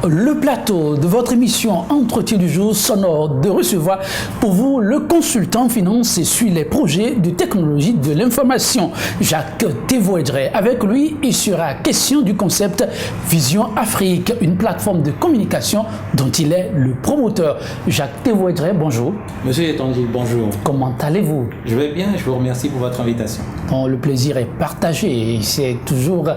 le plateau de votre émission Entretien du jour s'honore de recevoir pour vous le consultant finance et suit les projets de technologie de l'information, Jacques Thévoedret. Avec lui, il sera question du concept Vision Afrique, une plateforme de communication dont il est le promoteur. Jacques Thévoedret, bonjour. Monsieur Etanguy, bonjour. Comment allez-vous? Je vais bien, je vous remercie pour votre invitation. Bon, le plaisir est partagé. C'est toujours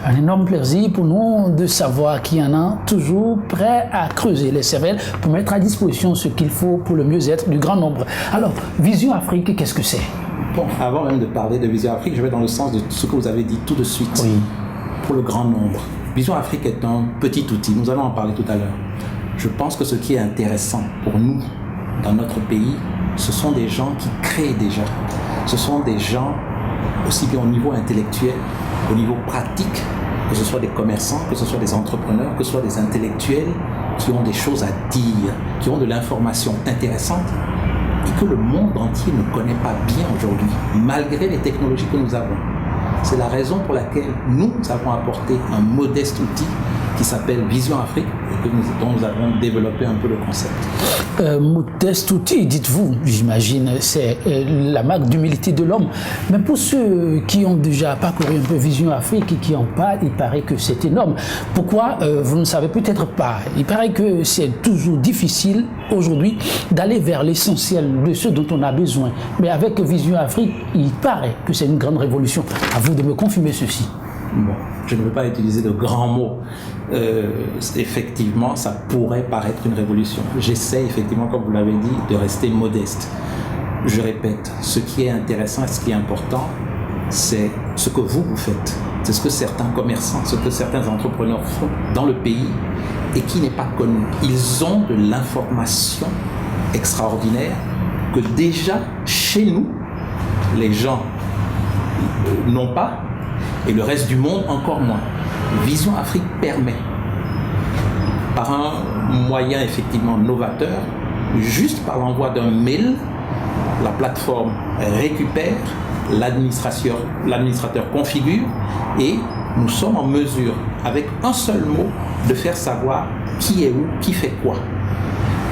un énorme plaisir pour nous de savoir qu'il y en a toujours prêt à creuser les cervelles pour mettre à disposition ce qu'il faut pour le mieux-être du grand nombre. Alors, Vision Afrique, qu'est-ce que c'est? Bon, avant même de parler de Vision Afrique, je vais dans le sens de ce que vous avez dit tout de suite. Oui. Pour le grand nombre. Vision Afrique est un petit outil, nous allons en parler tout à l'heure. Je pense que ce qui est intéressant pour nous, dans notre pays, ce sont des gens qui créent déjà. Ce sont des gens, aussi bien au niveau intellectuel, au niveau pratique, que ce soit des commerçants, que ce soit des entrepreneurs, que ce soit des intellectuels qui ont des choses à dire, qui ont de l'information intéressante et que le monde entier ne connaît pas bien aujourd'hui, malgré les technologies que nous avons. C'est la raison pour laquelle nous avons apporté un modeste outil qui s'appelle Vision Afrique et dont nous avons développé un peu le concept. Modeste outil, dites-vous, j'imagine, c'est la marque d'humilité de l'homme. Mais pour ceux qui ont déjà parcouru un peu Vision Afrique et qui n'ont pas, il paraît que c'est énorme. Pourquoi? Vous ne savez peut-être pas. Il paraît que c'est toujours difficile aujourd'hui d'aller vers l'essentiel de ce dont on a besoin. Mais avec Vision Afrique, il paraît que c'est une grande révolution. À vous de me confirmer ceci. Bon, je ne veux pas utiliser de grands mots. Effectivement, ça pourrait paraître une révolution. J'essaie effectivement, comme vous l'avez dit, de rester modeste. Je répète, ce qui est intéressant et ce qui est important, c'est ce que vous faites. C'est ce que certains commerçants, ce que certains entrepreneurs font dans le pays et qui n'est pas connu. Ils ont de l'information extraordinaire que déjà, chez nous, les gens n'ont pas et le reste du monde encore moins. Vision Afrique permet, par un moyen effectivement novateur, juste par l'envoi d'un mail, la plateforme récupère, l'administrateur configure et nous sommes en mesure, avec un seul mot, de faire savoir qui est où, qui fait quoi.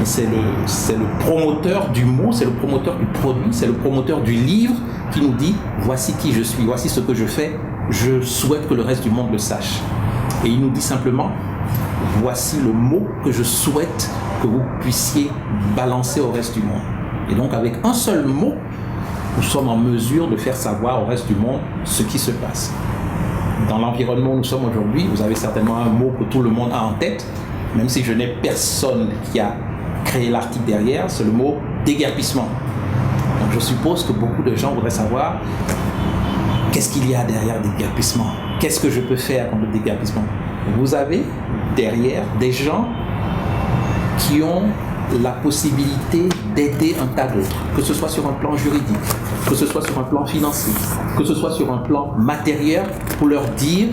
C'est le promoteur du mot, c'est le promoteur du produit, c'est le promoteur du livre qui nous dit « voici qui je suis, voici ce que je fais, je souhaite que le reste du monde le sache ». Et il nous dit simplement « voici le mot que je souhaite que vous puissiez balancer au reste du monde ». Et donc avec un seul mot, nous sommes en mesure de faire savoir au reste du monde ce qui se passe. Dans l'environnement où nous sommes aujourd'hui, vous avez certainement un mot que tout le monde a en tête, même si je n'ai personne qui a créé l'article derrière, c'est le mot déguerpissement. Donc je suppose que beaucoup de gens voudraient savoir qu'est-ce qu'il y a derrière le déguerpissement, qu'est-ce que je peux faire contre le déguerpissement. Vous avez derrière des gens qui ont la possibilité d'aider un tas d'autres, que ce soit sur un plan juridique, que ce soit sur un plan financier, que ce soit sur un plan matériel, pour leur dire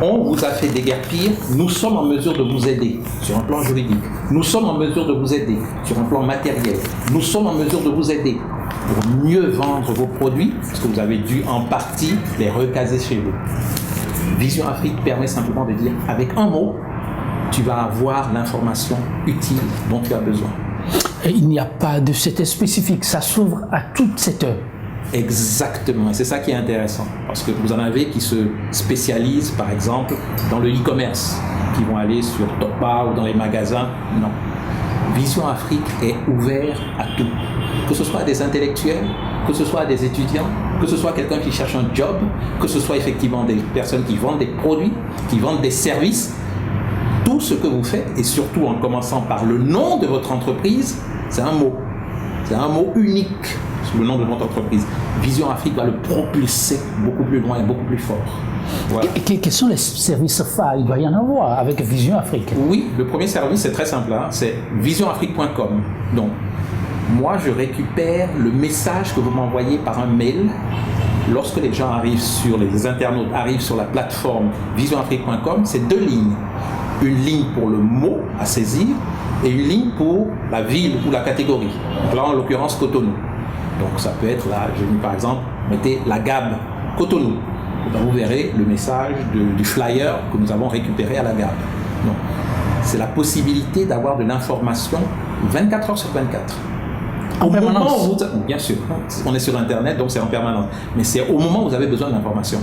on vous a fait déguerpir, nous sommes en mesure de vous aider sur un plan juridique, nous sommes en mesure de vous aider sur un plan matériel, nous sommes en mesure de vous aider pour mieux vendre vos produits, parce que vous avez dû en partie les recaser chez vous. Vision Afrique permet simplement de dire avec un mot, tu vas avoir l'information utile dont tu as besoin. Et il n'y a pas de secteur spécifique, ça s'ouvre à toute cette heure. Exactement, et c'est ça qui est intéressant, parce que vous en avez qui se spécialisent, par exemple, dans le e-commerce, qui vont aller sur Topa ou dans les magasins. Non. Vision Afrique est ouvert à tout, que ce soit des intellectuels, que ce soit des étudiants, que ce soit quelqu'un qui cherche un job, que ce soit effectivement des personnes qui vendent des produits, qui vendent des services. Tout ce que vous faites, et surtout en commençant par le nom de votre entreprise, c'est un mot. C'est un mot unique sur le nom de votre entreprise. Vision Afrique va le propulser beaucoup plus loin et beaucoup plus fort. Voilà. Quels sont les services phares? Il doit y en avoir avec Vision Afrique. Oui, le premier service, c'est très simple, hein, c'est visionafrique.com. Donc, moi, je récupère le message que vous m'envoyez par un mail. Lorsque les gens arrivent les internautes arrivent sur la plateforme visionafrique.com, c'est 2 lignes. Une ligne pour le mot à saisir et une ligne pour la ville ou la catégorie. Donc là, en l'occurrence, Cotonou. Donc ça peut être là, j'ai mis par exemple, mettez la GAB Cotonou. Donc, vous verrez le message du flyer que nous avons récupéré à la GAB. Donc, c'est la possibilité d'avoir de l'information 24 heures sur 24. En permanence. Bien sûr, on est sur Internet, donc c'est en permanence. Mais c'est au moment où vous avez besoin de l'information.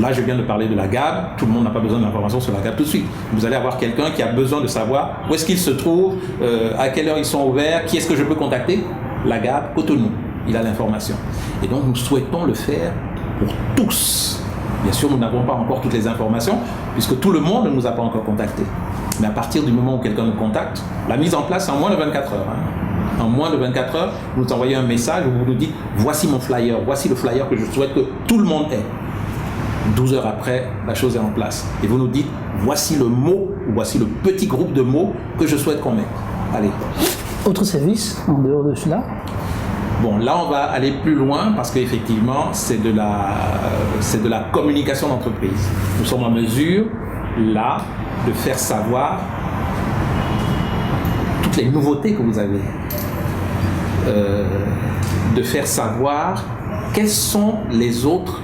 Là, je viens de parler de la GAB. Tout le monde n'a pas besoin d'informations sur la GAB tout de suite. Vous allez avoir quelqu'un qui a besoin de savoir où est-ce qu'il se trouve, à quelle heure ils sont ouverts, qui est-ce que je peux contacter. La GAB, Cotonou, il a l'information. Et donc, nous souhaitons le faire pour tous. Bien sûr, nous n'avons pas encore toutes les informations, puisque tout le monde ne nous a pas encore contactés. Mais à partir du moment où quelqu'un nous contacte, la mise en place, c'est en moins de 24 heures. En moins de 24 heures, vous nous envoyez un message où vous nous dites « Voici mon flyer, voici le flyer que je souhaite que tout le monde ait ». 12 heures après, la chose est en place. Et vous nous dites « Voici le mot, ou voici le petit groupe de mots que je souhaite qu'on mette ». Allez. Autre service en dehors de cela? Bon, là, on va aller plus loin parce qu'effectivement, c'est de la communication d'entreprise. Nous sommes en mesure, là, de faire savoir toutes les nouveautés que vous avez. De faire savoir quelles sont les autres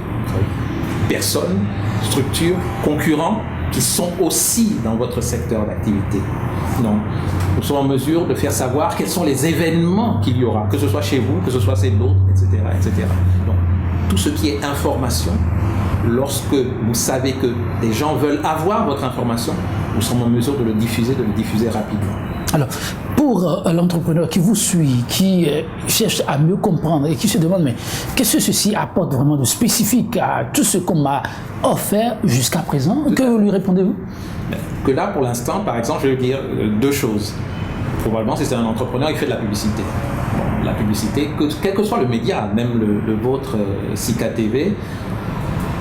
personnes, structures, concurrents qui sont aussi dans votre secteur d'activité. Donc, nous sommes en mesure de faire savoir quels sont les événements qu'il y aura, que ce soit chez vous, que ce soit chez d'autres, etc., etc. Donc, tout ce qui est information, lorsque vous savez que des gens veulent avoir votre information, nous sommes en mesure de le diffuser rapidement. Alors, pour l'entrepreneur qui vous suit, qui cherche à mieux comprendre et qui se demande, mais qu'est-ce que ceci apporte vraiment de spécifique à tout ce qu'on m'a offert jusqu'à présent, que lui répondez-vous? Que là, pour l'instant, par exemple, je vais dire deux choses. Probablement, si c'est un entrepreneur, il fait de la publicité. Bon, la publicité, quel que soit le média, même le vôtre, Sika TV,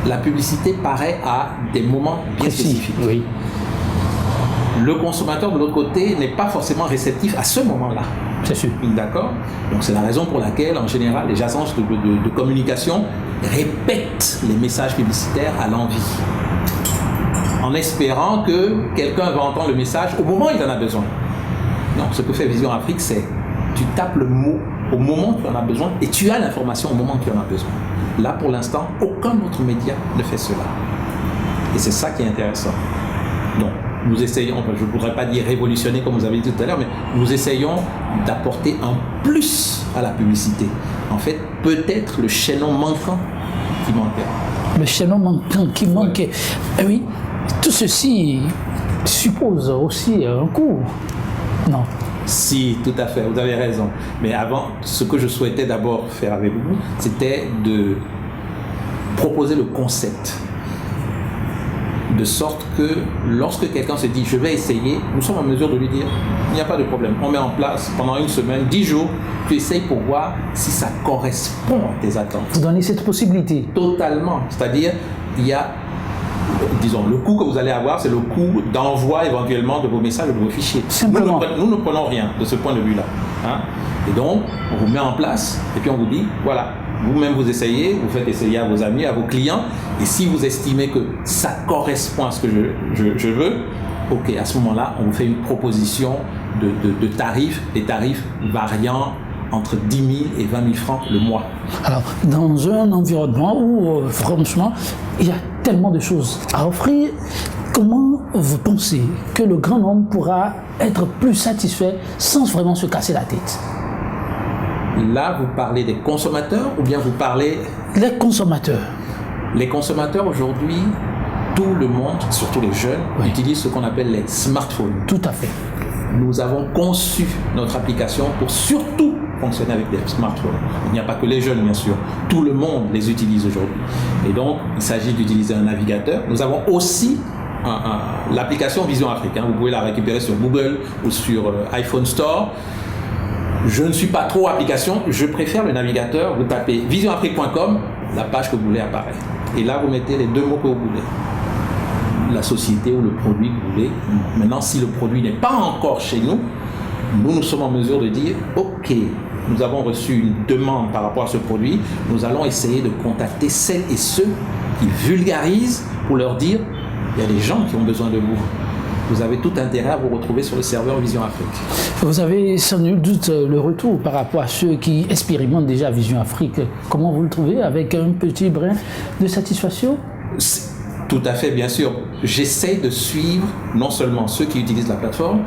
la publicité paraît à des moments bien spécifiques. Oui. Le consommateur, de l'autre côté, n'est pas forcément réceptif à ce moment-là. C'est sûr. D'accord? Donc, c'est la raison pour laquelle, en général, les agences de communication répètent les messages publicitaires à l'envi, en espérant que quelqu'un va entendre le message au moment où il en a besoin. Non, ce que fait Vision Afrique, c'est tu tapes le mot au moment où tu en as besoin et tu as l'information au moment où tu en as besoin. Là, pour l'instant, aucun autre média ne fait cela. Et c'est ça qui est intéressant. Donc, nous essayons, je ne voudrais pas dire révolutionner comme vous avez dit tout à l'heure, mais nous essayons d'apporter un plus à la publicité. En fait, peut-être le chaînon manquant qui manquait. Le chaînon manquant qui manquait. Eh oui, tout ceci suppose aussi un coût. Non. Si, tout à fait, vous avez raison. Mais avant, ce que je souhaitais d'abord faire avec vous, c'était de proposer le concept. De sorte que lorsque quelqu'un se dit « je vais essayer », nous sommes en mesure de lui dire « il n'y a pas de problème, on met en place pendant une semaine, 10 jours, tu essayes pour voir si ça correspond à tes attentes. » Vous donnez cette possibilité? Totalement. C'est-à-dire, il y a, disons, le coût que vous allez avoir, c'est le coût d'envoi éventuellement de vos messages, de vos fichiers. Simplement. Nous ne prenons rien de ce point de vue-là. Hein? Et donc, on vous met en place et puis on vous dit « voilà ». Vous-même, vous essayez, vous faites essayer à vos amis, à vos clients. Et si vous estimez que ça correspond à ce que je veux, ok, à ce moment-là, on vous fait une proposition de tarifs, des tarifs variant entre 10 000 et 20 000 francs le mois. Alors, dans un environnement où, franchement, il y a tellement de choses à offrir, comment vous pensez que le grand nombre pourra être plus satisfait sans vraiment se casser la tête? Là, vous parlez des consommateurs ou bien vous parlez... Les consommateurs. Les consommateurs aujourd'hui, tout le monde, surtout les jeunes, oui, utilisent ce qu'on appelle les smartphones. Tout à fait. Nous avons conçu notre application pour surtout fonctionner avec des smartphones. Il n'y a pas que les jeunes, bien sûr. Tout le monde les utilise aujourd'hui. Et donc, il s'agit d'utiliser un navigateur. Nous avons aussi l'application Vision Afrique. Vous pouvez la récupérer sur Google ou sur iPhone Store. Je ne suis pas trop application, je préfère le navigateur. Vous tapez visionafrique.com, la page que vous voulez apparaît. Et là, vous mettez les deux mots que vous voulez. La société ou le produit que vous voulez. Maintenant, si le produit n'est pas encore chez nous, nous sommes en mesure de dire « Ok, nous avons reçu une demande par rapport à ce produit, nous allons essayer de contacter celles et ceux qui vulgarisent pour leur dire « Il y a des gens qui ont besoin de vous. » Vous avez tout intérêt à vous retrouver sur le serveur Vision Afrique. Vous avez sans nul doute le retour par rapport à ceux qui expérimentent déjà Vision Afrique. Comment vous le trouvez? Avec un petit brin de satisfaction? Tout à fait, bien sûr. J'essaie de suivre non seulement ceux qui utilisent la plateforme,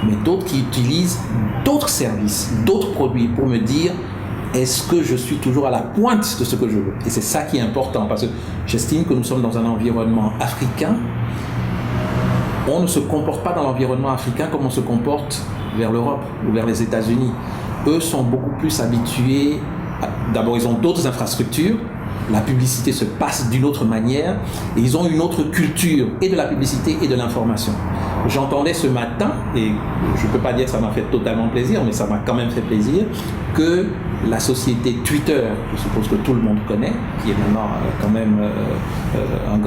mais d'autres qui utilisent d'autres services, d'autres produits pour me dire est-ce que je suis toujours à la pointe de ce que je veux. Et c'est ça qui est important parce que j'estime que nous sommes dans un environnement africain. On ne se comporte pas dans l'environnement africain comme on se comporte vers l'Europe ou vers les États-Unis. Eux sont beaucoup plus habitués. D'abord, ils ont d'autres infrastructures. La publicité se passe d'une autre manière et ils ont une autre culture et de la publicité et de l'information. J'entendais ce matin, et je ne peux pas dire que ça m'a fait totalement plaisir, mais ça m'a quand même fait plaisir, que la société Twitter, je suppose que tout le monde connaît, qui est maintenant quand même un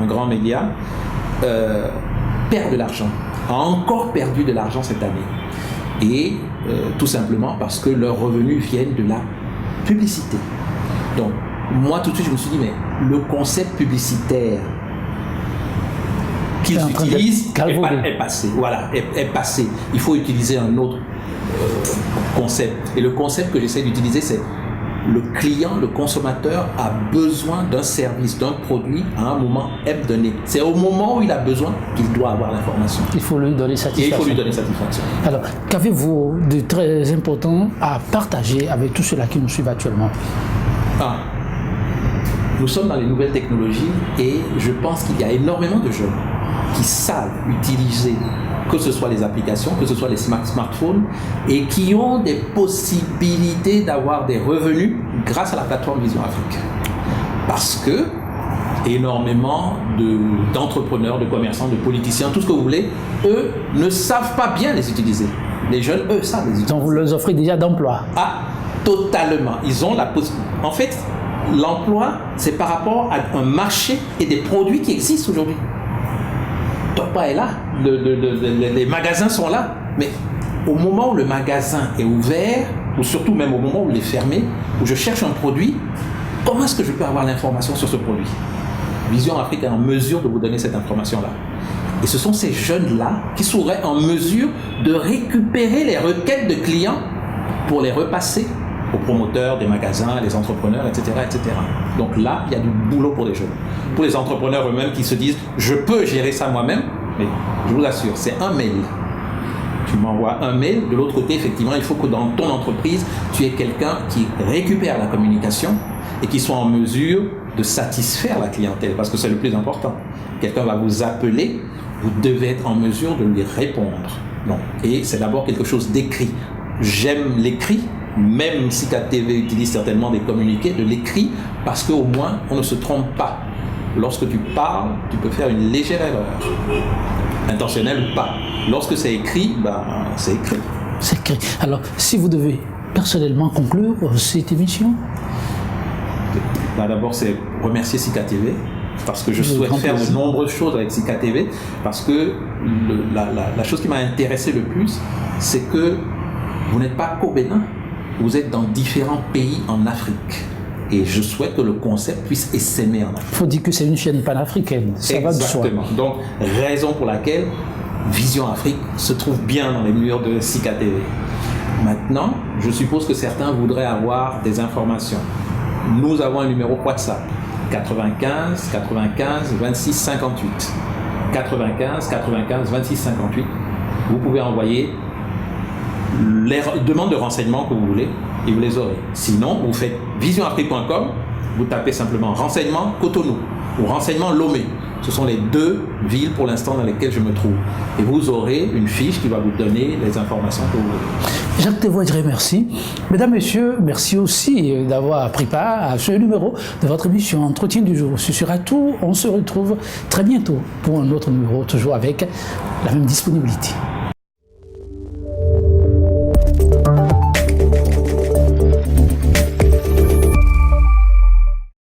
grand média, perd de l'argent, a encore perdu de l'argent cette année. Et tout simplement parce que leurs revenus viennent de la publicité. Donc, moi, tout de suite, je me suis dit, mais le concept publicitaire qu'ils utilisent est passé. Voilà, est passé. Il faut utiliser un autre concept. Et le concept que j'essaie d'utiliser, c'est le client, le consommateur a besoin d'un service, d'un produit à un moment donné. C'est au moment où il a besoin qu'il doit avoir l'information. Il faut lui donner satisfaction. Et il faut lui donner satisfaction. Alors, qu'avez-vous de très important à partager avec tous ceux-là qui nous suivent actuellement? Nous sommes dans les nouvelles technologies et je pense qu'il y a énormément de jeunes qui savent utiliser, que ce soit les applications, que ce soit les smartphones, et qui ont des possibilités d'avoir des revenus grâce à la plateforme Vision Afrique. Parce que énormément d'entrepreneurs, de commerçants, de politiciens, tout ce que vous voulez, eux ne savent pas bien les utiliser. Les jeunes, eux, savent les utiliser. Donc vous leur offrez déjà d'emploi? Totalement. Ils ont la possibilité. En fait, l'emploi, c'est par rapport à un marché et des produits qui existent aujourd'hui. Topa est là, les magasins sont là, mais au moment où le magasin est ouvert, ou surtout même au moment où il est fermé, où je cherche un produit, comment est-ce que je peux avoir l'information sur ce produit? Vision Afrique est en mesure de vous donner cette information-là. Et ce sont ces jeunes-là qui seraient en mesure de récupérer les requêtes de clients pour les repasser aux promoteurs des magasins, les entrepreneurs, etc., etc. Donc là, il y a du boulot pour les jeunes. Pour les entrepreneurs eux-mêmes qui se disent « je peux gérer ça moi-même », mais je vous assure, c'est un mail. Tu m'envoies un mail, de l'autre côté, effectivement, il faut que dans ton entreprise, tu aies quelqu'un qui récupère la communication et qui soit en mesure de satisfaire la clientèle, parce que c'est le plus important. Quelqu'un va vous appeler, vous devez être en mesure de lui répondre. Donc, et c'est d'abord quelque chose d'écrit. J'aime l'écrit, même si KTV utilise certainement des communiqués, de l'écrit, parce qu'au moins, on ne se trompe pas. Lorsque tu parles, tu peux faire une légère erreur, intentionnelle ou pas. Lorsque c'est écrit, c'est écrit. C'est écrit. Alors, si vous devez personnellement conclure cette émission? D'abord, c'est remercier Sika TV, parce que je souhaite faire de nombreuses choses avec Sika TV, parce que la chose qui m'a intéressé le plus, c'est que vous n'êtes pas qu'au Bénin, vous êtes dans différents pays en Afrique. Et je souhaite que le concept puisse essaimer en Afrique. Il faut dire que c'est une chaîne panafricaine, ça va de soi. Exactement. Donc, raison pour laquelle Vision Afrique se trouve bien dans les murs de Sika TV. Maintenant, je suppose que certains voudraient avoir des informations. Nous avons un numéro WhatsApp, 95 95 26 58. 95 95 26 58. Vous pouvez envoyer les demandes de renseignements que vous voulez et vous les aurez. Sinon, vous faites visionafrique.com, vous tapez simplement renseignement Cotonou ou renseignement Lomé. Ce sont les deux villes pour l'instant dans lesquelles je me trouve. Et vous aurez une fiche qui va vous donner les informations que vous voulez. Jacques Tevoidré, merci. Mesdames, Messieurs, merci aussi d'avoir pris part à ce numéro de votre émission Entretien du jour. Ce sera tout. On se retrouve très bientôt pour un autre numéro, toujours avec la même disponibilité.